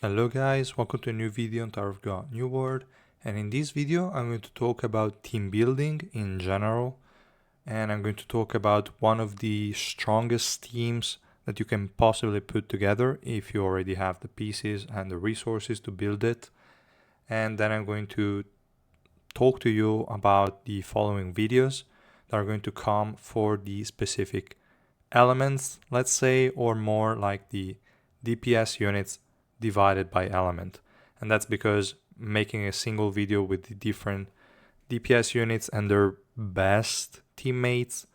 Hello guys, welcome to a new video on Tower of God New World, and in this video I'm going to talk about team building in general, and I'm going to talk about one of the strongest teams that you can possibly put together if you already have the pieces and the resources to build it. And then I'm going to talk to you about the following videos that are going to come for the specific elements, let's say, or more like the DPS units divided by element. And that's because making a single video with the different DPS units and their best teammates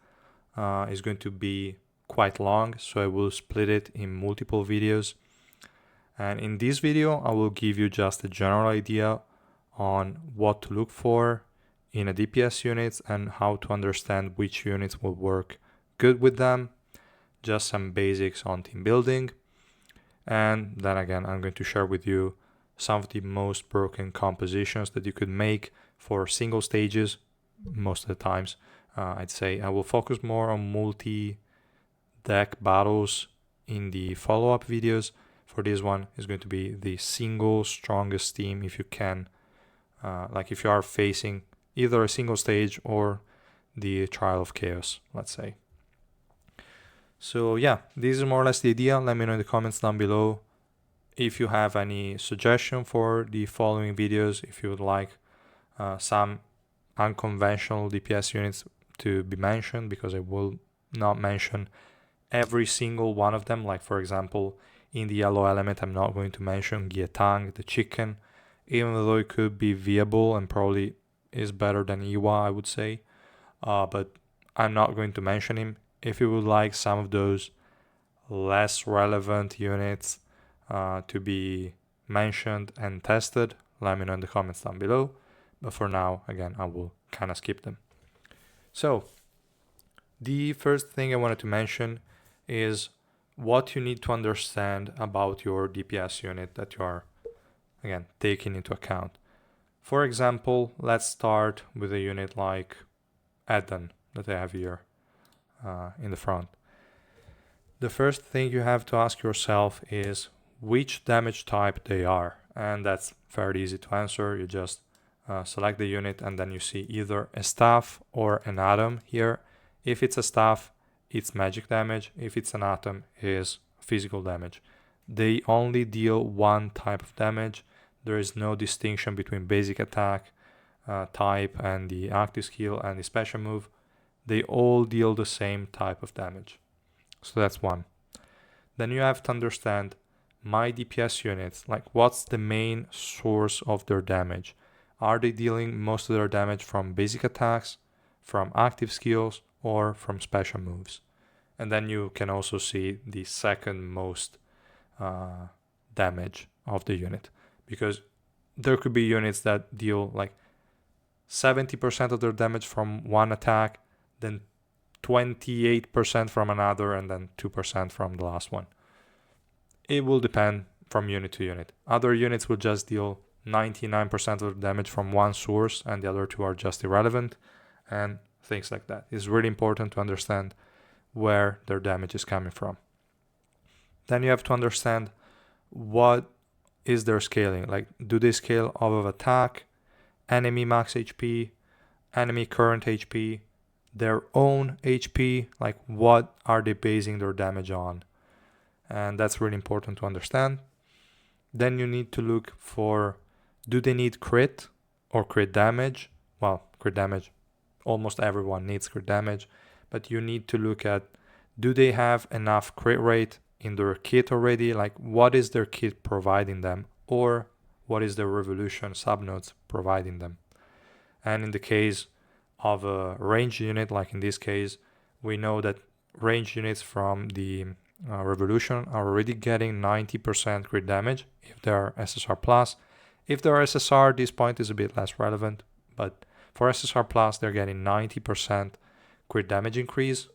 is going to be quite long, so I will split it in multiple videos. And in this video I will give you just a general idea on what to look for in a DPS unit and how to understand which units will work good with them, just some basics on team building. And then again, I'm going to share with you some of the most broken compositions that you could make for single stages. Most of the times, I'd say I will focus more on multi-deck battles in the follow-up videos. For this one, is going to be the single strongest team if you can. Like if you are facing either a single stage or the Trial of Chaos, let's say. So yeah, this is more or less the idea. Let me know in the comments down below if you have any suggestion for the following videos, if you would like some unconventional DPS units to be mentioned, because I will not mention every single one of them. Like for example, in the yellow element, I'm not going to mention Edahn, the chicken, even though it could be viable and probably is better than Iwa, I would say. But I'm not going to mention him. If you would like some of those less relevant units to be mentioned and tested, let me know in the comments down below. But for now, again, I will kind of skip them. So the first thing I wanted to mention is what you need to understand about your DPS unit that you are, again, taking into account. For example, let's start with a unit like Edahn that I have here in the front. The first thing you have to ask yourself is which damage type they are, and that's fairly easy to answer. You just select the unit and then you see either a staff or an atom here. If it's a staff, it's magic damage. If it's an atom, it is physical damage. They only deal one type of damage. There is no distinction between basic attack type and the active skill and the special move. They all deal the same type of damage. So that's one. Then you have to understand my DPS units, like what's the main source of their damage. Are they dealing most of their damage from basic attacks, from active skills, or from special moves? And then you can also see the second most damage of the unit, because there could be units that deal like 70% of their damage from one attack, then 28% from another, and then 2% from the last one. It will depend from unit to unit. Other units will just deal 99% of the damage from one source and the other two are just irrelevant, and things like that. It's really important to understand where their damage is coming from. Then you have to understand what is their scaling. Like, do they scale off of attack, enemy max HP, enemy current HP, their own HP, like what are they basing their damage on? And that's really important to understand. Then you need to look for, do they need crit or crit damage? Well, crit damage, almost everyone needs crit damage, but you need to look at, do they have enough crit rate in their kit already? Like, what is their kit providing them, or what is their revolution subnodes providing them? And in the case of a range unit, like in this case, we know that range units from the revolution are already getting 90% crit damage if they're SSR plus. If they're SSR, this point is a bit less relevant, but for SSR plus, they're getting 90% crit damage increase,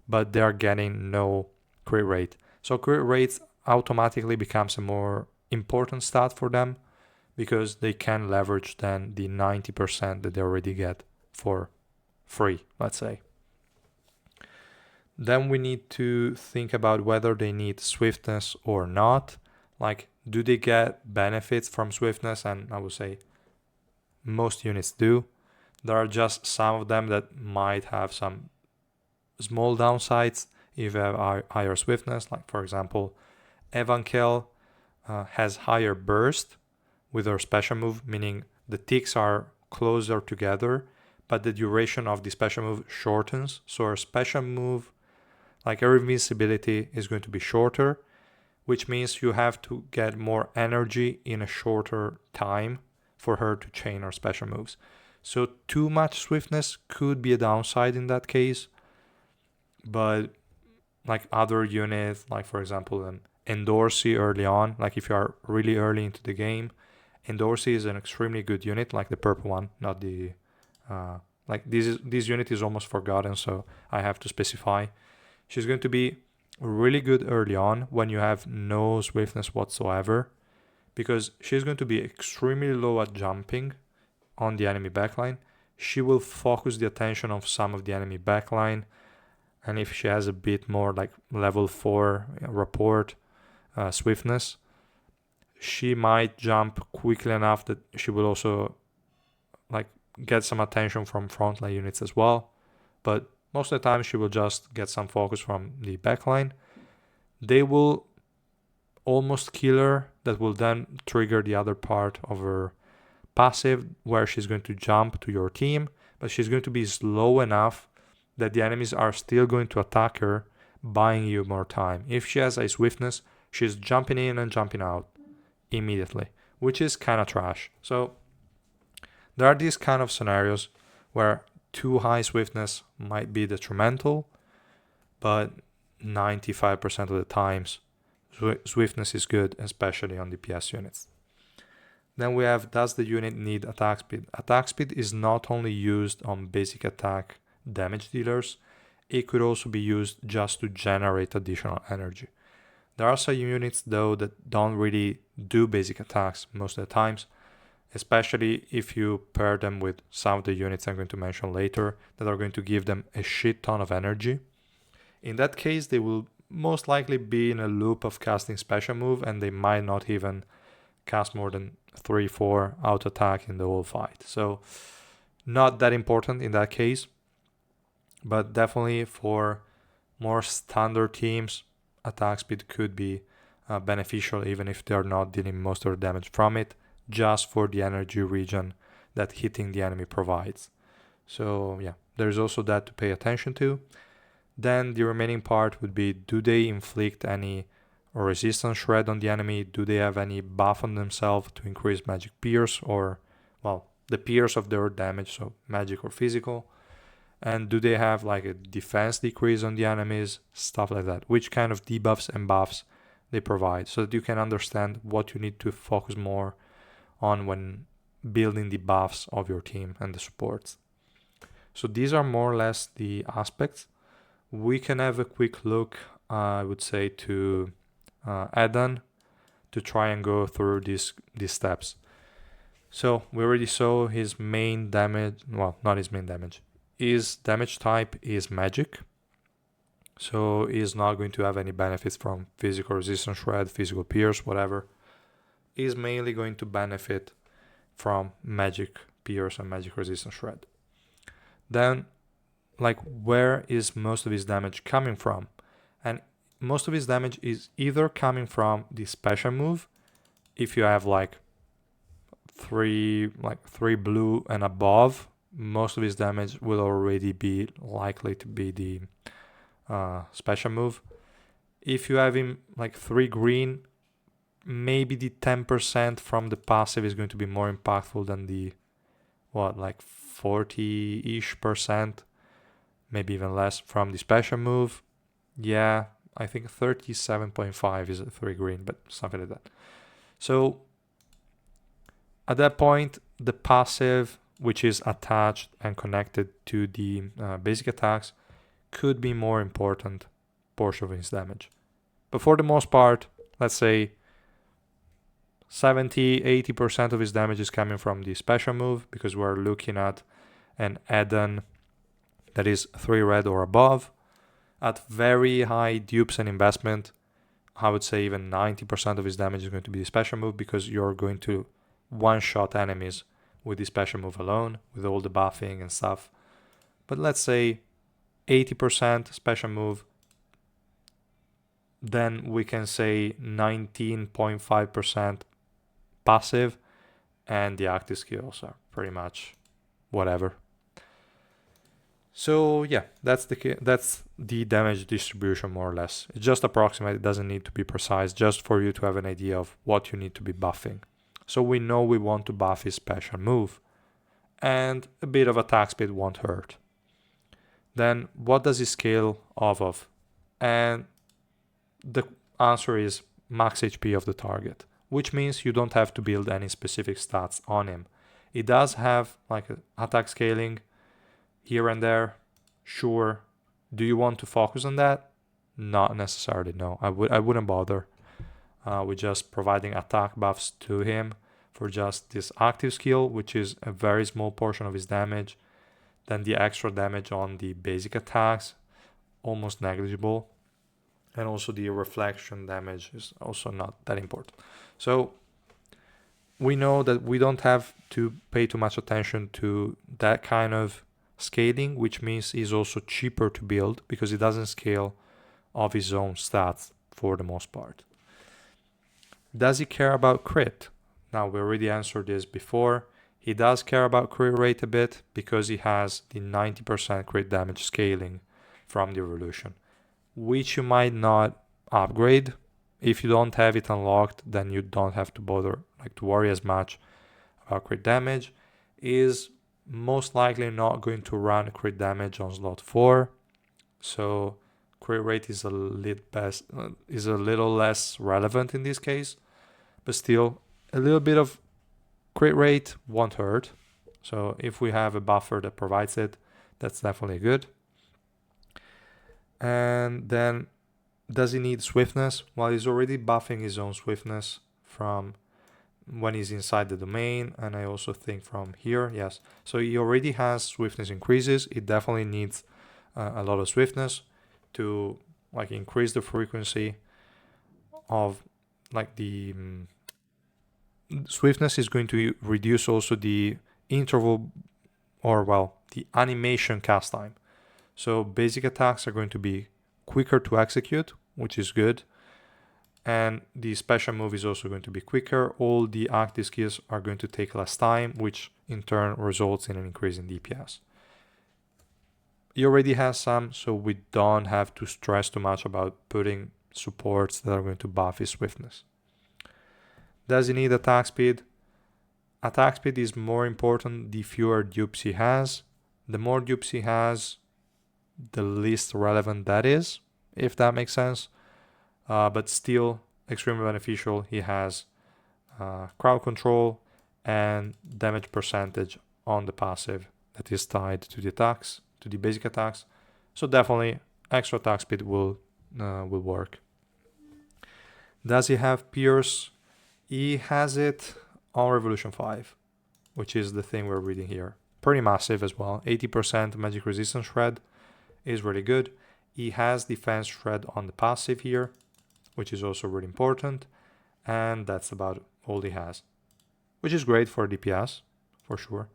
but they're getting no crit rate. So crit rates automatically becomes a more important stat for them, because they can leverage then the 90% that they already get for free, let's say. Then we need to think about whether they need swiftness or not. Like, Do they get benefits from swiftness? And I would say most units do. There are just some of them that might have some small downsides if you have higher swiftness. Like for example, Edahn has higher burst with her special move, meaning the ticks are closer together, but the duration of the special move shortens. So her special move, like her invincibility, is going to be shorter, which means you have to get more energy in a shorter time for her to chain her special moves. So too much swiftness could be a downside in that case, but like other units, like for example an Endorsey early on, like if you are really early into the game, Endorsey is an extremely good unit, like the purple one, not the like this unit is almost forgotten, so I have to specify. She's going to be really good early on when you have no swiftness whatsoever, because she's going to be extremely low at jumping on the enemy backline. She will focus the attention of some of the enemy backline, and if she has a bit more like level 4 rapport swiftness, she might jump quickly enough that she will also like get some attention from frontline units as well. But most of the time she will just get some focus from the backline. They will almost kill her. That will then trigger the other part of her passive where she's going to jump to your team, but she's going to be slow enough that the enemies are still going to attack her, buying you more time. If she has a swiftness, she's jumping in and jumping out immediately, which is kind of trash. So there are these kind of scenarios where too high swiftness might be detrimental, but 95% of the times swiftness is good, especially on DPS units. Then we have, does the unit need attack speed? Attack speed is not only used on basic attack damage dealers, it could also be used just to generate additional energy. There are some units though that don't really do basic attacks most of the times, especially if you pair them with some of the units I'm going to mention later that are going to give them a shit ton of energy. In that case, they will most likely be in a loop of casting special move, and they might not even cast more than 3-4 auto attack in the whole fight. So not that important in that case, but definitely for more standard teams, attack speed could be beneficial even if they're not dealing most of the damage from it, just for the energy regen that hitting the enemy provides. So yeah, there's also that to pay attention to. Then the remaining part would be, do they inflict any resistance shred on the enemy? Do they have any buff on themselves to increase magic pierce, or well, the pierce of their damage, so magic or physical? And do they have like a defense decrease on the enemies, stuff like that? Which kind of debuffs and buffs they provide, so that you can understand what you need to focus more on when building the buffs of your team and the supports. So these are more or less the aspects. We can have a quick look, I would say, to Edahn to try and go through these steps. So we already saw his main damage, well, not his main damage. His damage type is magic, so he's not going to have any benefits from physical resistance shred, physical pierce, whatever. He's mainly going to benefit from magic pierce and magic resistance shred. Then, like, where is most of his damage coming from? And most of his damage is either coming from the special move, if you have like three blue and above, most of his damage will already be likely to be the special move. If you have him like 3 green, maybe the 10% from the passive is going to be more impactful than the 40-ish%, maybe even less from the special move. Yeah, I think 37.5 is a 3 green, but something like that. So at that point, the passive, which is attached and connected to the basic attacks, could be more important portion of his damage. But for the most part, let's say 70-80% of his damage is coming from the special move, because we're looking at an Edahn that is 3 red or above. At very high dupes and investment, I would say even 90% of his damage is going to be the special move, because you're going to one-shot enemies with the special move alone, with all the buffing and stuff. But let's say 80% special move, then we can say 19.5% passive, and the active skills are pretty much whatever. So yeah, that's the damage distribution more or less. It's just approximate, it doesn't need to be precise, just for you to have an idea of what you need to be buffing. So we know we want to buff his special move, and a bit of attack speed won't hurt. Then what does he scale off of? And the answer is max HP of the target, which means you don't have to build any specific stats on him. It does have like attack scaling here and there, sure. Do you want to focus on that? Not necessarily, no. I wouldn't bother with just providing attack buffs to him for just this active skill, which is a very small portion of his damage. Then the extra damage on the basic attacks, almost negligible. And also the reflection damage is also not that important. So we know that we don't have to pay too much attention to that kind of scaling, which means he's also cheaper to build because he doesn't scale of his own stats for the most part. Does he care about crit? Now, we already answered this before. He does care about crit rate a bit because he has the 90% crit damage scaling from the evolution, which you might not upgrade. If you don't have it unlocked, then you don't have to bother to worry as much about crit damage. Is most likely not going to run crit damage on slot 4, so crit rate is a little less relevant in this case, but still a little bit of crit rate won't hurt. So if we have a buffer that provides it, that's definitely good. And then, does he need swiftness? Well, he's already buffing his own swiftness from when he's inside the domain, and I also think from here, yes. So he already has swiftness increases. It definitely needs a lot of swiftness to increase the frequency of the swiftness is going to reduce also the interval, or the animation cast time. So basic attacks are going to be quicker to execute, which is good. And the special move is also going to be quicker. All the active skills are going to take less time, which in turn results in an increase in DPS. He already has some, so we don't have to stress too much about putting supports that are going to buff his swiftness. Does he need attack speed? Attack speed is more important the fewer dupes he has. The more dupes he has, the least relevant that is, if that makes sense. But still extremely beneficial. He has crowd control and damage percentage on the passive that is tied to the attacks, to the basic attacks. So definitely extra attack speed will work. Does he have Pierce? He has it on Revolution 5, which is the thing we're reading here. Pretty massive as well. 80% magic resistance shred is really good. He has defense shred on the passive here, which is also really important. And that's about all he has, which is great for DPS, for sure.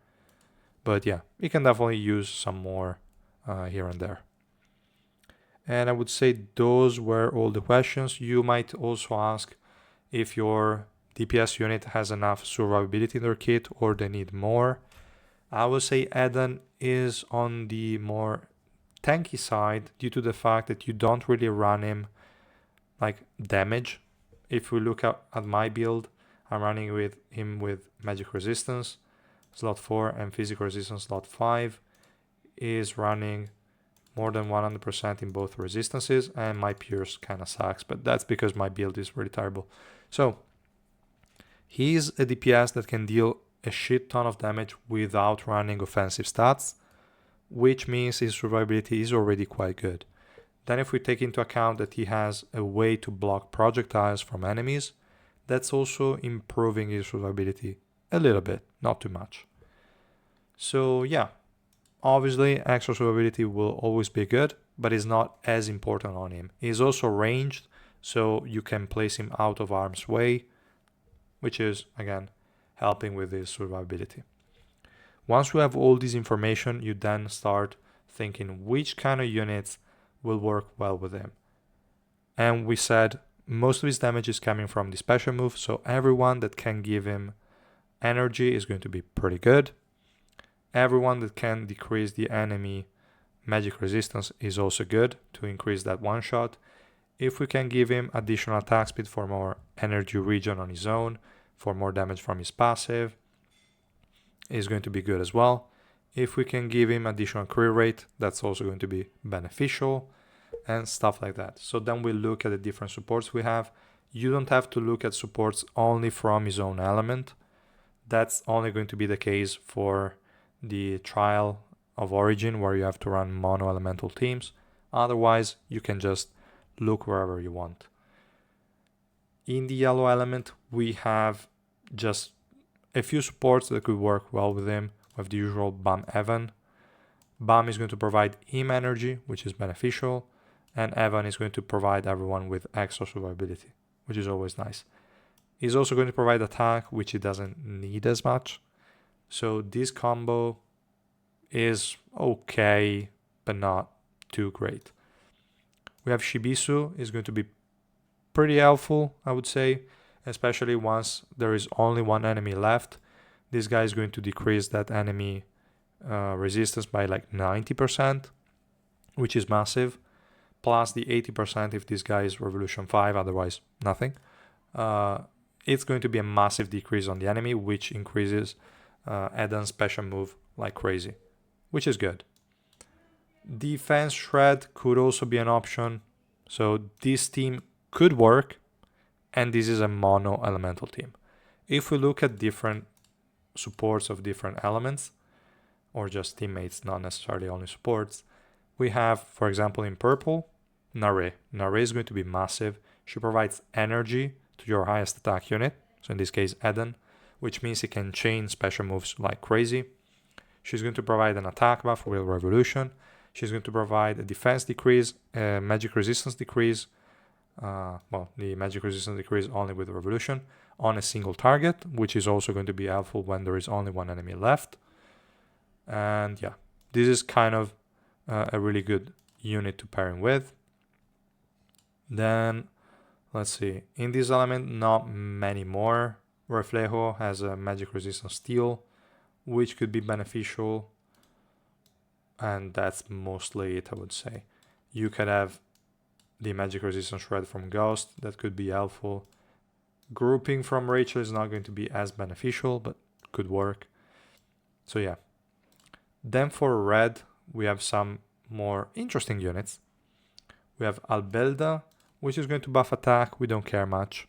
But yeah, he can definitely use some more here and there. And I would say those were all the questions. You might also ask if your DPS unit has enough survivability in their kit or they need more. I would say Edahn is on the more tanky side due to the fact that you don't really run him damage. If we look at my build, I'm running with him with magic resistance slot 4 and physical resistance slot 5. Is running more than 100% in both resistances, and my Pierce kind of sucks, but that's because my build is really terrible. So he's a DPS that can deal a shit ton of damage without running offensive stats, which means his survivability is already quite good. Then if we take into account that he has a way to block projectiles from enemies, that's also improving his survivability a little bit, not too much. So yeah, obviously extra survivability will always be good, but it's not as important on him. He's also ranged, so you can place him out of harm's way, which is, again, helping with his survivability. Once you have all this information, you then start thinking which kind of units will work well with him. And we said most of his damage is coming from the special move, so everyone that can give him energy is going to be pretty good. Everyone that can decrease the enemy magic resistance is also good to increase that one shot. If we can give him additional attack speed for more energy regen on his own, for more damage from his passive, is going to be good as well. If we can give him additional crit rate, that's also going to be beneficial, and stuff like that. So then we look at the different supports we have. You don't have to look at supports only from his own element. That's only going to be the case for the trial of origin, where you have to run mono elemental teams. Otherwise, you can just look wherever you want. In the yellow element, we have just a few supports that could work well with him. We have the usual Bam Edahn. Bam is going to provide him energy, which is beneficial, and Edahn is going to provide everyone with extra survivability, which is always nice. He's also going to provide attack, which he doesn't need as much. So this combo is okay, but not too great. We have Shibisu, is going to be pretty helpful, I would say, especially once there is only one enemy left. This guy is going to decrease that enemy resistance by like 90%, which is massive, plus the 80% if this guy is Revolution 5, otherwise nothing. It's going to be a massive decrease on the enemy, which increases Edahn's special move like crazy, which is good. Defense Shred could also be an option, so this team could work, and this is a mono elemental team. If we look at different supports of different elements, or just teammates, not necessarily only supports, we have, for example, in purple, Nare. Nare is going to be massive. She provides energy to your highest attack unit, so in this case Edahn, which means he can chain special moves like crazy. She's going to provide an attack buff with Revolution. She's going to provide a defense decrease, a magic resistance decrease, the magic resistance decrease only with Revolution on a single target, which is also going to be helpful when there is only one enemy left. And yeah, this is kind of a really good unit to pair him with. Then, let's see, in this element, not many more. Reflejo has a magic resistance steel, which could be beneficial. And that's mostly it, I would say. You could have the magic resistance shred from Ghost, that could be helpful. Grouping from Rachel is not going to be as beneficial, but could work. So yeah. Then for red, we have some more interesting units. We have Albelda, which is going to buff attack. We don't care much,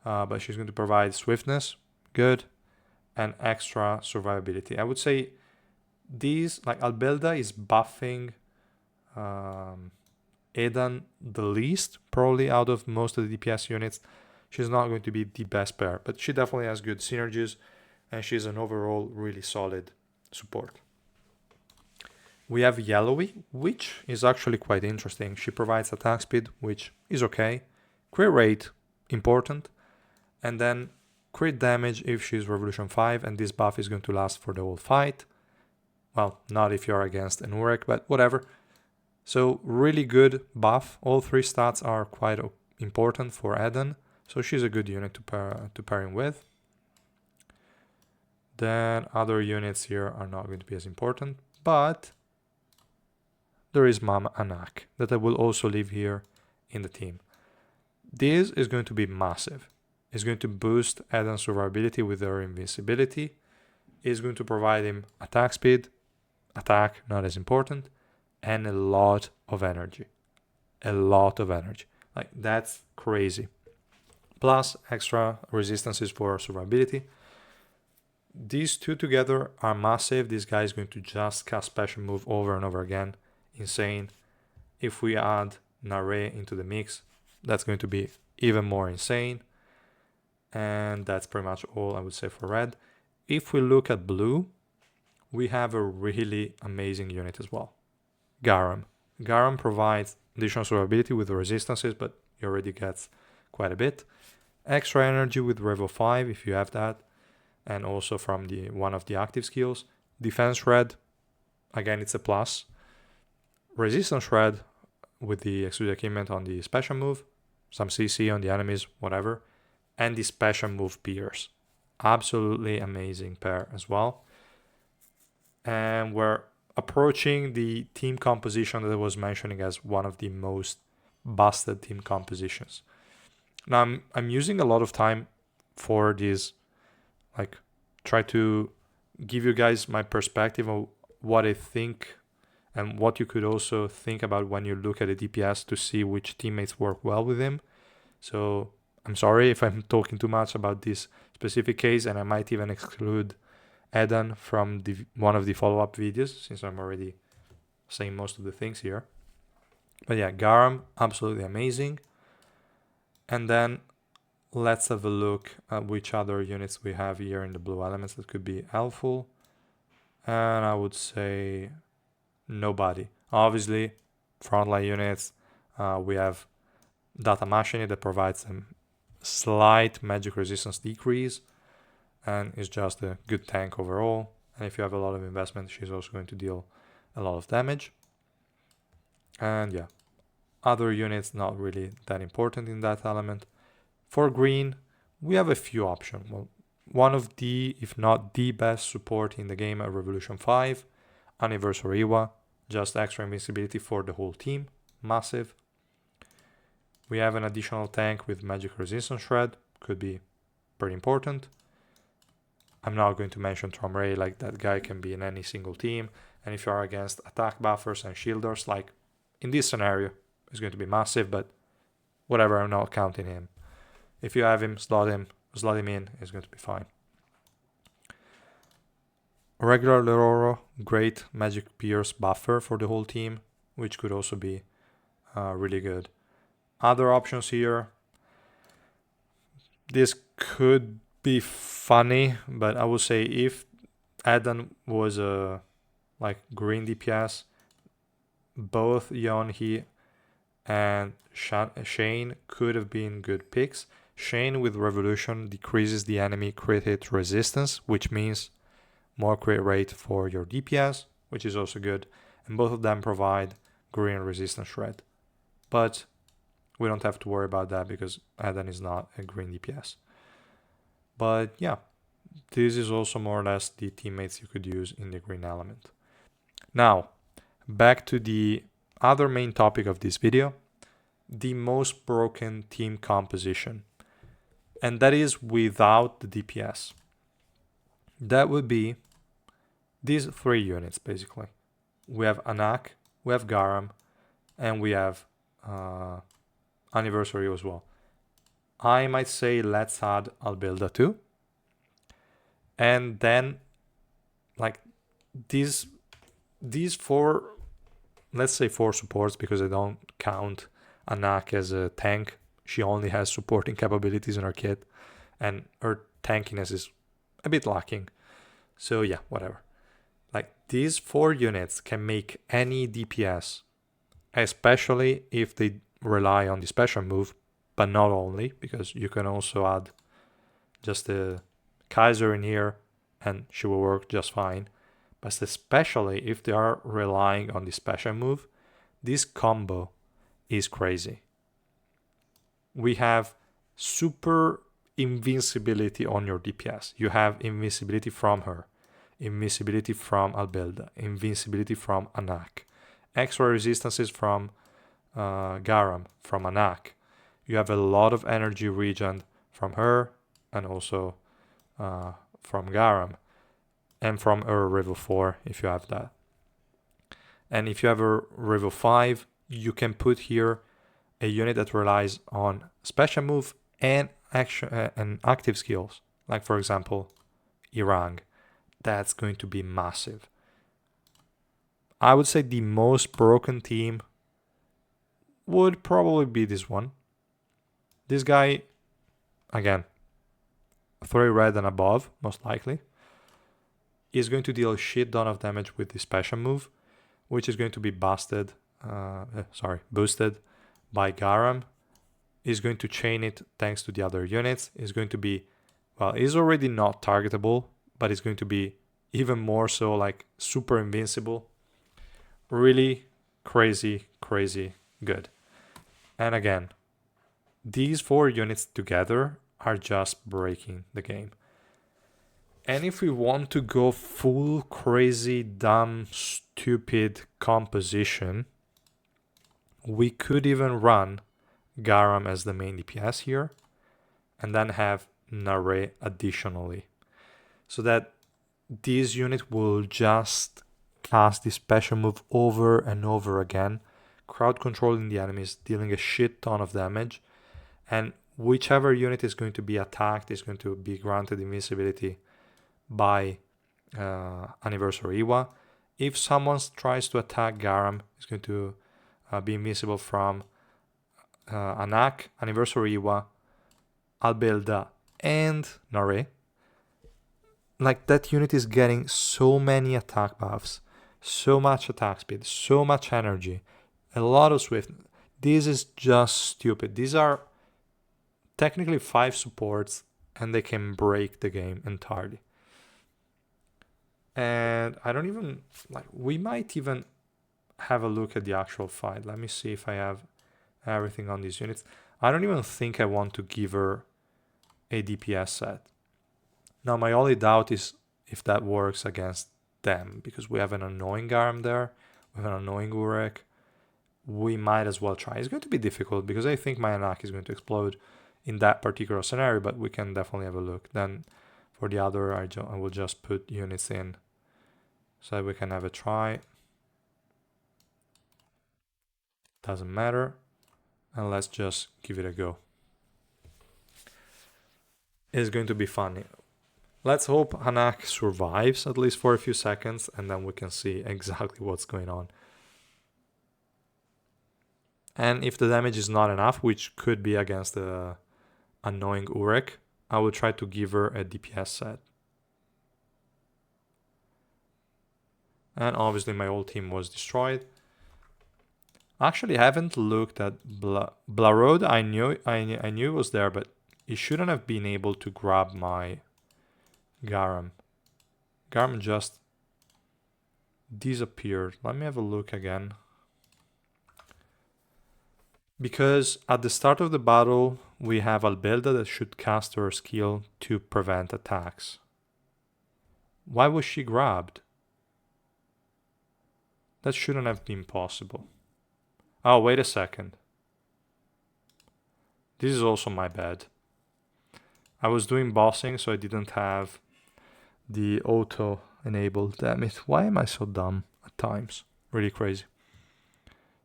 but she's going to provide swiftness, good, and extra survivability. I would say these, like Albelda is buffing Edahn the least, probably out of most of the DPS units. She's not going to be the best pair, but she definitely has good synergies, and she's an overall really solid support. We have Yellowy, which is actually quite interesting. She provides attack speed, which is okay. Crit rate, important. And then crit damage if she's Revolution 5, and this buff is going to last for the whole fight. Well, not if you're against an Urek, but whatever. So really good buff. All three stats are quite important for Edahn, so she's a good unit to pair him with. Then other units here are not going to be as important, but there is Mama Anak that I will also leave here in the team. This is going to be massive. It's going to boost Edahn's survivability with her invincibility. It's going to provide him attack speed, attack not as important, and a lot of energy. A lot of energy. Like, that's crazy. Plus extra resistances for survivability. These two together are massive. This guy is going to just cast special move over and over again. Insane. If we add Nare into the mix, that's going to be even more insane. And that's pretty much all I would say for red. If we look at blue, we have a really amazing unit as well. Garam. Garam provides additional survivability with the resistances, but he already gets quite a bit. Extra energy with Revo 5 if you have that, and also from the one of the active skills. Defense Shred, again it's a plus. Resistance Shred with the Exuded Equipment on the special move, some CC on the enemies, whatever, and the special move Pierce. Absolutely amazing pair as well. And we're approaching the team composition that I was mentioning as one of the most busted team compositions. Now I'm using a lot of time for this, like try to give you guys my perspective on what I think and what you could also think about when you look at a DPS to see which teammates work well with him. So I'm sorry if I'm talking too much about this specific case, and I might even exclude Edahn from one of the follow-up videos since I'm already saying most of the things here. But yeah, Garam, absolutely amazing. And then let's have a look at which other units we have here in the blue elements that could be helpful. And I would say nobody. Obviously, frontline units, we have Data Machine that provides a slight magic resistance decrease and is just a good tank overall. And if you have a lot of investment, she's also going to deal a lot of damage. And yeah, other units not really that important in that element. For green, we have a few options. Well, one of the, if not the best support in the game at Revolution 5, Anniversary Iwa, just extra invincibility for the whole team, massive. We have an additional tank with magic resistance shred, could be pretty important. I'm not going to mention Tromray, like that guy can be in any single team. And if you are against attack buffers and shielders, like in this scenario, it's going to be massive, but whatever, I'm not counting him. If you have him, slot him in, it's going to be fine. Regular Leroro, great magic pierce buffer for the whole team, which could also be really good. Other options here, this could be funny, but I would say if Edahn was a like green DPS, both Yeonhee and Shane could have been good picks. Shane with Revolution decreases the enemy crit hit resistance, which means more crit rate for your DPS, which is also good. And both of them provide green resistance shred. But we don't have to worry about that because Edahn is not a green DPS. But yeah, this is also more or less the teammates you could use in the green element. Now, back to the other main topic of this video, the most broken team composition. And that is without the DPS. That would be these three units, basically. We have Anak, we have Garam, and we have Anniversary as well. I might say let's add Albilda too. And then, like, these four, let's say four supports, because I don't count Anak as a tank. She only has supporting capabilities in her kit, and her tankiness is a bit lacking. So yeah, whatever. Like, these four units can make any DPS, especially if they rely on the special move, but not only, because you can also add just a Kaiser in here and she will work just fine. But especially if they are relying on the special move, this combo is crazy. We have super invincibility on your DPS. You have invincibility from her, invincibility from Albilda, invincibility from Anak, extra resistances from Garam, from Anak. You have a lot of energy regen from her and also from Garam, and from her Revo 4 if you have that. And if you have a Revo 5, you can put here a unit that relies on special move and action and active skills, like for example Irang. That's going to be massive. I would say the most broken team would probably be this one. This guy, again, 3 red and above, most likely, is going to deal a shit ton of damage with the special move, which is going to be boosted by Garam. is going to chain it thanks to the other units. Is going to be, well, is already not targetable, but it's going to be even more so, like super invincible. Really crazy good. And again, these 4 units together are just breaking the game. And if we want to go full crazy, dumb, stupid composition, we could even run Garam as the main DPS here, and then have Nare additionally. So that this unit will just cast this special move over and over again, crowd controlling the enemies, dealing a shit ton of damage, and whichever unit is going to be attacked is going to be granted invincibility by Anniversary Iwa. If someone tries to attack Garam, it's going to be invincible from Anak, Anniversary Iwa, Albelda, and Nare. Like, that unit is getting so many attack buffs, so much attack speed, so much energy, a lot of swift. This is just stupid. These are technically 5 supports and they can break the game entirely. And I don't even, like, we might even have a look at the actual fight. Let me see if I have everything on these units. I don't even think I want to give her a DPS set. Now, my only doubt is if that works against them, because we have an annoying Garam there, we have an annoying Urek. We might as well try. It's going to be difficult because I think my Anak is going to explode in that particular scenario, but we can definitely have a look. Then for the other, I will just put units in so that we can have a try. Doesn't matter. And let's just give it a go. It's going to be funny. Let's hope Anak survives at least for a few seconds, and then we can see exactly what's going on. And if the damage is not enough, which could be against the annoying Urek, I will try to give her a DPS set. And obviously my whole team was destroyed. Actually, I haven't looked at Blarod. I knew it was there, but he shouldn't have been able to grab my Garam. Garam just disappeared. Let me have a look again. Because at the start of the battle, we have Albelda that should cast her skill to prevent attacks. Why was she grabbed? That shouldn't have been possible. Oh, wait a second. This is also my bad. I was doing bossing, so I didn't have the auto enabled. Damn it. Why am I so dumb at times? Really crazy.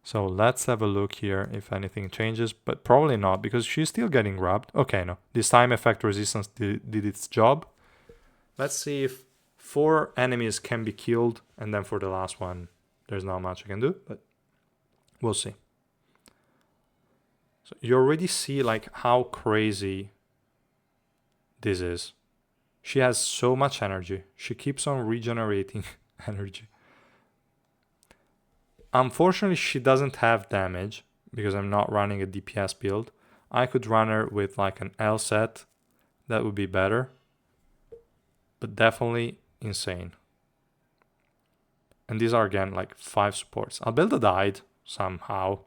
So let's have a look here if anything changes, but probably not because she's still getting grabbed. Okay, no. This time effect resistance did its job. Let's see if 4 enemies can be killed, and then for the last one, there's not much I can do, but we'll see. So you already see like how crazy this is. She has so much energy. She keeps on regenerating energy. Unfortunately, she doesn't have damage because I'm not running a DPS build. I could run her with like an L set. That would be better. But definitely insane. And these are again like 5 supports. Albelda died somehow.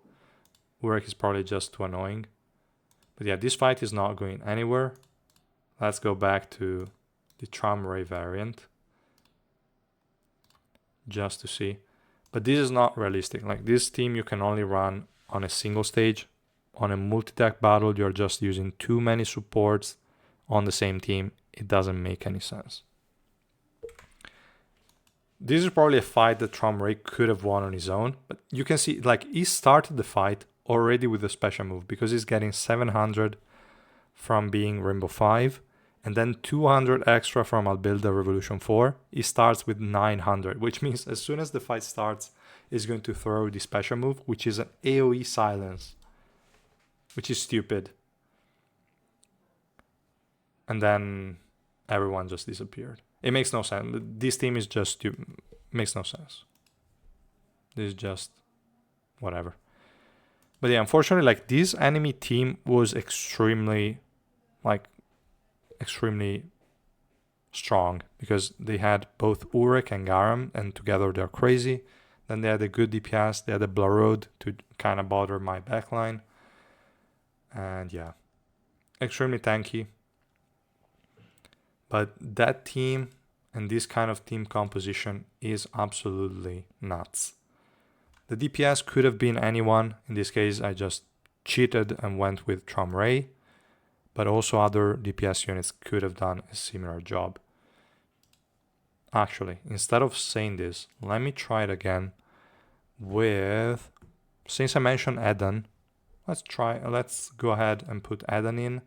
Urek is probably just too annoying. But yeah, this fight is not going anywhere. Let's go back to the Tramray variant. Just to see. But this is not realistic. Like, this team you can only run on a single stage. On a multi-deck battle, you're just using too many supports on the same team. It doesn't make any sense. This is probably a fight that Tramray could have won on his own. But you can see, like, he started the fight already with a special move because he's getting 700 from being Rainbow 5. And then 200 extra from Albelda Revolution 4. He starts with 900, which means as soon as the fight starts, he's going to throw the special move, which is an AoE silence, which is stupid. And then everyone just disappeared. It makes no sense. This team is just stupid. Makes no sense. This is just whatever. But yeah, unfortunately, like this enemy team was extremely strong because they had both Urek and Garam, and together they're crazy. Then they had a good DPS, they had a Blarode to kind of bother my backline. And yeah, extremely tanky. But that team and this kind of team composition is absolutely nuts. The DPS could have been anyone. In this case, I just cheated and went with Tramray. But also other DPS units could have done a similar job. Actually, instead of saying this, let me try it again with, since I mentioned Edahn, let's go ahead and put Edahn in.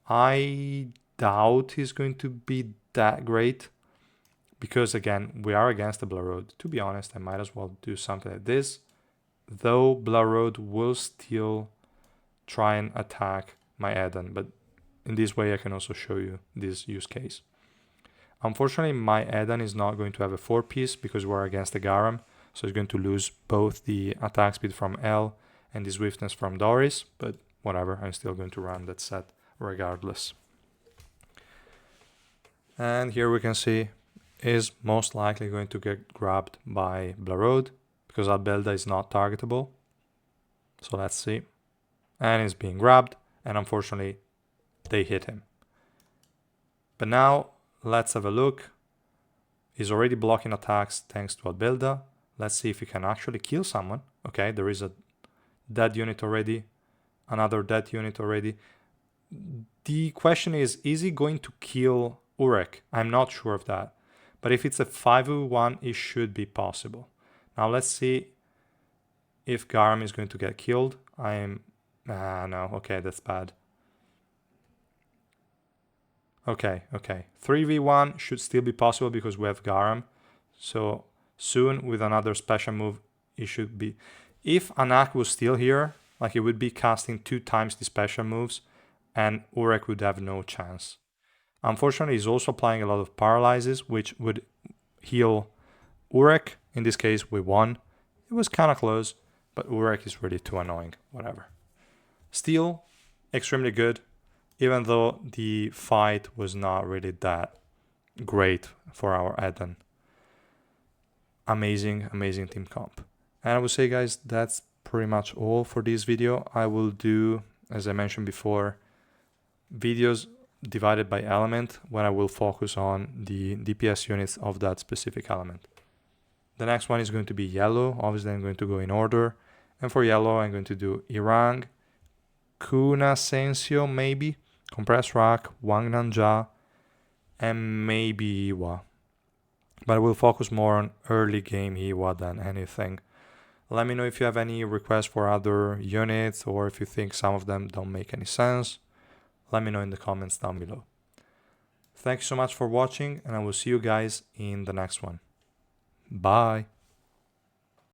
I doubt he's going to be that great because again, we are against the Blarode. To be honest, I might as well do something like this, though Blarode will still try and attack my Edahn, but in this way I can also show you this use case. Unfortunately, my Edahn is not going to have a 4-piece because we're against the Garam, so it's going to lose both the attack speed from L and the swiftness from Doris, but whatever, I'm still going to run that set regardless. And here we can see is most likely going to get grabbed by Blarode because Albelda is not targetable. So let's see. And he's being grabbed, and unfortunately they hit him. But now let's have a look. He's already blocking attacks thanks to Albelda. Let's see if he can actually kill someone. Okay, there is a dead unit already, another dead unit already. The question is he going to kill Urek? I'm not sure of that. But if it's a 5v1, it should be possible. Now let's see if Garam is going to get killed. No, okay, that's bad. Okay. 3v1 should still be possible because we have Garam. So soon with another special move, it should be. If Anak was still here, like he would be casting 2 times the special moves and Urek would have no chance. Unfortunately, he's also applying a lot of paralyzes, which would heal Urek. In this case, we won. It was kind of close, but Urek is really too annoying. Whatever. Still, extremely good, even though the fight was not really that great for our Edahn. Amazing team comp. And I would say, guys, that's pretty much all for this video. I will do, as I mentioned before, videos divided by element when I will focus on the DPS units of that specific element. The next one is going to be yellow. Obviously, I'm going to go in order. And for yellow, I'm going to do Irang, Kuna Sensio, maybe, Compress Rack, Wang Nanja, and maybe Iwa. But I will focus more on early game Iwa than anything. Let me know if you have any requests for other units or if you think some of them don't make any sense. Let me know in the comments down below. Thanks so much for watching, and I will see you guys in the next one. Bye.